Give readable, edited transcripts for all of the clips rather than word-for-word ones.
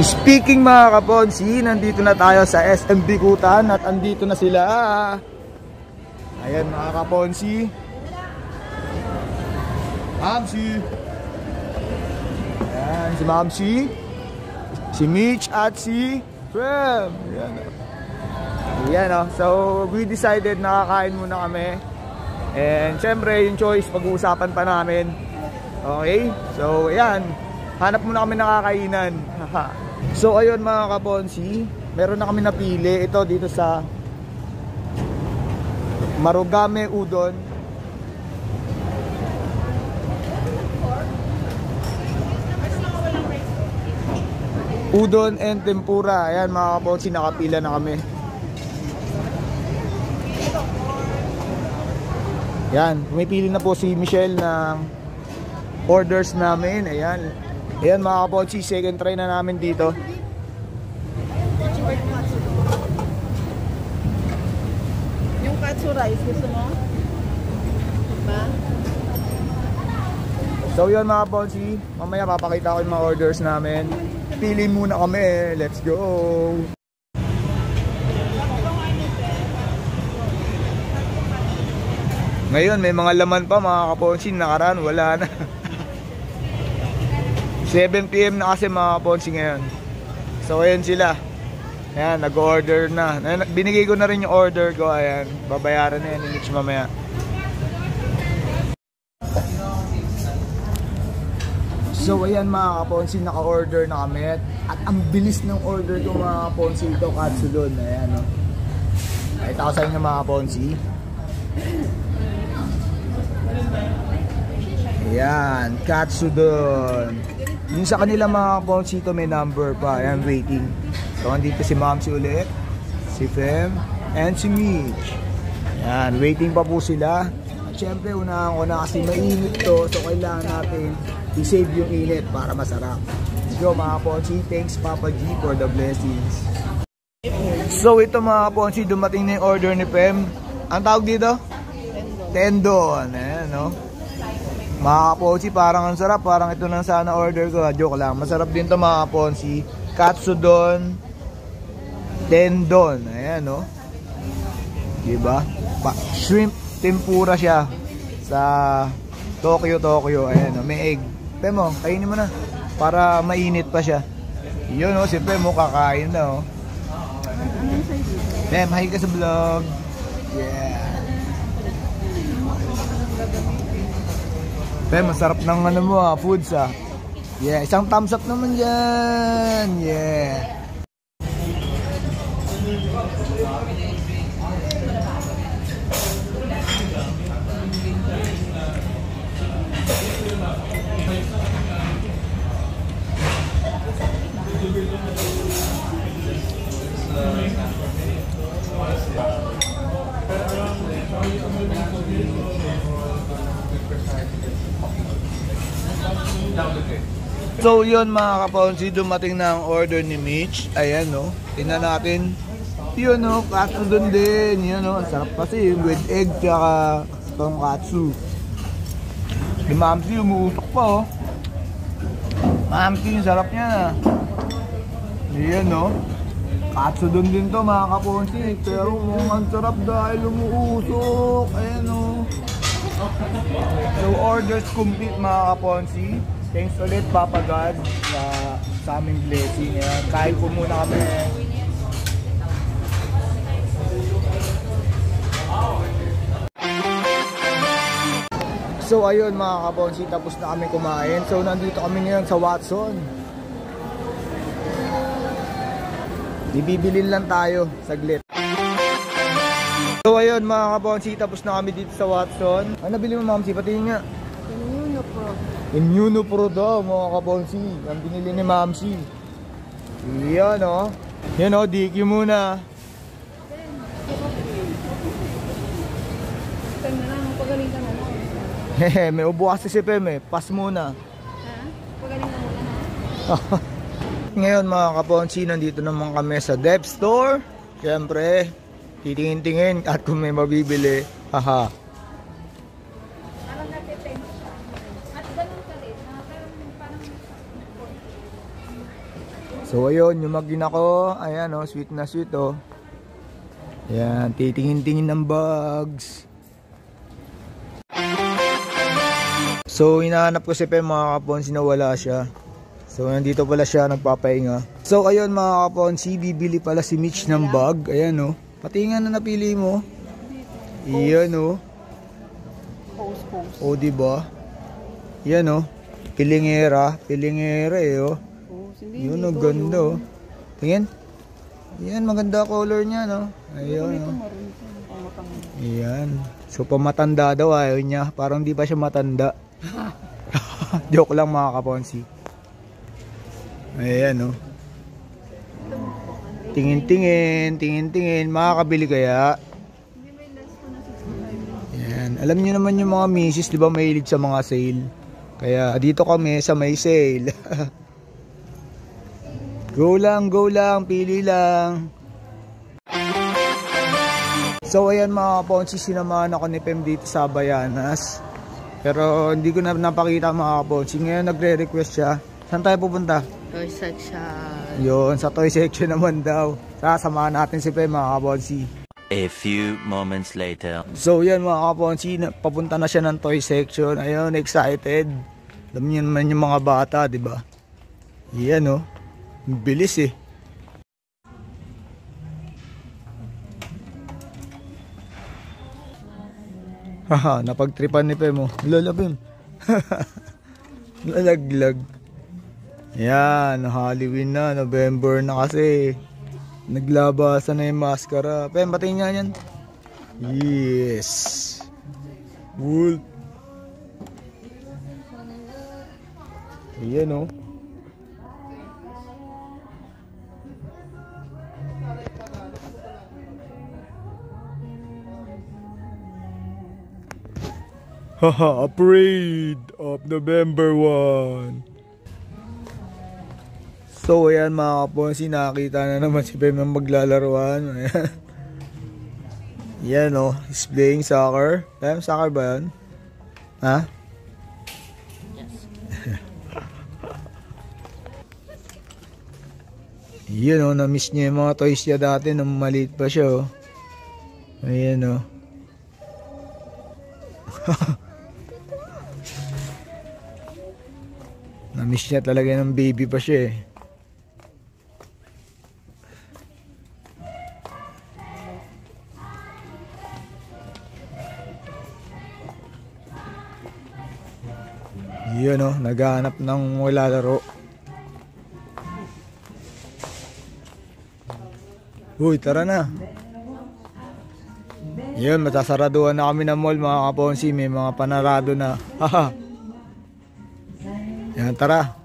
Speaking mga kaponsi, nandito na tayo sa SM Bikutan at andito na sila. Ayan mga kaponsi. Mamsi. Ayan si Mamsi, si Mitch at si Prem. Ayan. Ayan o. So we decided na kakain muna kami. And syempre yung choice pag-uusapan pa namin. Okay? So ayan. Hanap muna kami nakakainan. So ayun mga kaponsi, meron na kami napili. Ito dito sa Marugame Udon. Udon and tempura. Ayan mga kaponsi, nakapila na kami. Yan, pumipili na po si Michelle ng orders namin. Ayan. Ayan mga kaponsi, second try na namin dito. Yung katsu rice, gusto mo? Diba? So yun mga kaponsi, mamaya papakita ko yung mga orders namin. Pili muna kami, let's go! Ngayon may mga laman pa mga kaponsi, nakaraan wala na. 7 PM na kasi mga kaponsi ngayon. So ayan sila. Ayan, nag-order na. Binigay ko na rin yung order ko. Ayan, babayaran na yan ni Mitch mamaya. So ayan mga kaponsi, naka-order na kami. At ang bilis ng order ko mga kaponsi, ito katsudon. Ayan o. Ito ko sa inyo mga kaponsi. Ayan, katsudon. Yung sa kanila mga kaponsi, ito may number pa. Ayan, waiting. So andito si Mamsi ulit, si Fem, and si Mitch. Ayan, waiting pa po sila. At syempre unahan ko na kasi mainit to. So kailangan natin i-save yung init para masarap. Let's go mga kaponsi. Thanks Papa G for the blessings. So ito mga kaponsi, dumating na yung order ni Fem. Ang tawag dito? Tendon. Ayan no. Mga kaponsi, parang ang sarap. Parang ito na sana order ko. Joke lang. Masarap din to mga kaponsi. Katsudon tendon. Ayan no. Diba? Shrimp tempura siya sa Tokyo. Ayan no. May egg. Pemo, kainin mo na. Para mainit pa siya. Yun no. Si Pemo kakain na oh. Pem, hi ka sa vlog. Yeah. Pem, masarap ng ano mo foods ah. Yeah, isang thumbs up naman dyan. Yeah. So yun mga kaponsi, dumating na ang order ni Mitch. Ayan no, tingnan natin. Yun no, katsudon din. Yun no, sarap kasi yung with egg tsaka tonkatsu. Si Mamsi umuusok pa oh. Mamsi, sarap niya na. Ayan no, katsudon din to mga kaponsi. Pero mukhang sarap dahil umuusok. Ayan no. So orders complete mga kaponsi. Thanks ulit Papa God sa aming blessing. Ayan, kain po muna kami. So ayun mga kaponsi, tapos na kami kumain. So nandito kami ngayon sa Watson. Ibibilin lang tayo saglit. So ayun mga kaponsi, tapos na kami dito sa Watson. Ano nabili mo Mamsi? Patingin nga. Immunopro daw mga kaponsi. Ang binili ni Mamsi. Yan o. Yan o, DQ muna. Pem na lang, pagaling ka na lang. Hehe, may ubo kasi si Pem eh. Pass muna. Ha? Pagaling ka muna. Ngayon mga kaponsi, nandito naman kami sa Dev Store. Siyempre, titingin-tingin at kung may mabibili. Haha. So ayun, yung magina ko, ayan oh, sweet na sweet oh. Ayan, titingin-tingin ng bags. So hinahanap ko si Pem mga kaponsi na wala siya. So nandito pala siya nagpapahinga. So ayun mga kaponsi, bibili pala si Mitch ng bag. Ayan oh. Patingan na napili mo. Iyan oh. Oh diba? Yan oh. Pilingera eh oh. Yun oh, ganda oh. Tingin. Yan, maganda color niya no. Ayun oh. Ayan. So pamatanda daw ayaw niya. Parang di pa siya matanda. Joke lang mga kaponsi. Ayan oh. Tingin-tingin. Makakabili kaya? Ayan. Alam niyo naman yung mga misis, di ba mahilig sa mga sale? Kaya dito kami sa may sale. Go lang, pili lang. So ayan mga kaponsi, sinamahan ako ni Pem dito sa Bayanas. Pero hindi ko na napakita mga kaponsi. Ngayon nagre-request siya. Saan tayo pupunta? Toy section. Yun, sa toy section naman daw. Sasamahan natin si Pem mga kaponsi. A few moments later. So yan mga kaponsi, papunta na siya ng toy section. Ayun, excited. Alam niyo naman yung mga bata, di ba? Yan oh. Bilis eh. Haha, napagtripan ni Pem oh. Lalabim. Lalaglag. Yan, Halloween na, November na kasi. Naglabasan na yung maskara. Pem, patingin nga yan. Yes. Wolf. Ayan oh. Haha, a parade of November 1. So ayan mga kaponsi, nakakita na naman si Pem ng maglalaruan. Ayan. Yan oh, he's playing soccer. Pem, soccer ba yan? Ha? Yes. Yan oh, na-miss niya yung mga toys niya dati nung maliit pa siya oh. Ayan oh. Na-miss niya talaga ng baby pa siya eh. Yun oh, naghahanap ng lalaro. Uy, tara na. Yun, matasaraduhan na kami ng mall mga kaponsi. May mga panarado na. Haha. Yan, tara.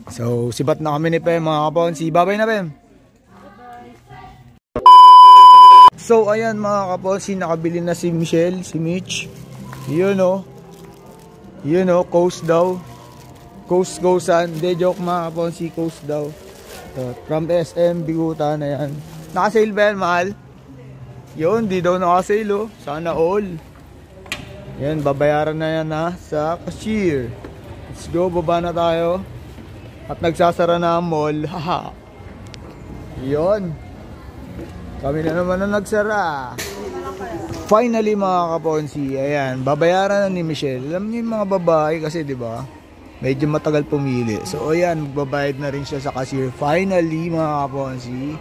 So, sibat na kami ni Pem mga kaponsi. Bye-bye na Pem. So, ayan mga kaponsi. Nakabili na si Michelle, si Mitch. Yun oh. Yun o, coast daw. Coast-coastan. Hindi, joke mga kaponsi, coast daw. So, from SM, Bigutan, ayan. Naka-sale ba yan, mahal? Yun, di daw naka-sale o. Sana all. Yan, babayaran na yan ha, sa cashier. Let's go, baba na tayo. At nagsasara na ang mall. Haha. Yun. Kami na naman na nagsara. Finally mga kaponsi, ayan, babayaran na ni Michelle. Alam niyo yung mga babae kasi 'di ba? Medyo matagal pumili. So ayan, magbabayad na rin siya sa cashier. Finally mga kaponsi.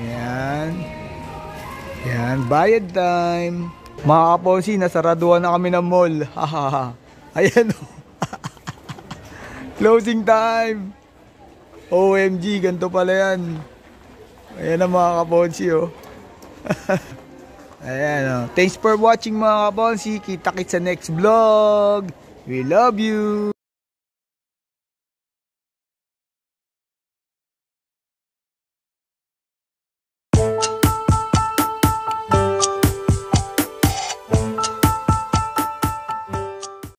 Ayan. Ayan, bayad time. Mga kaponsi, nasaraduhan na kami ng mall. Hahaha. Ayan oh. Closing time. OMG, ganito pala yan. Ayan ang mga kaponsi oh. Ayan o. Thanks for watching mga kaponsi. Kita-kits sa next vlog. We love you.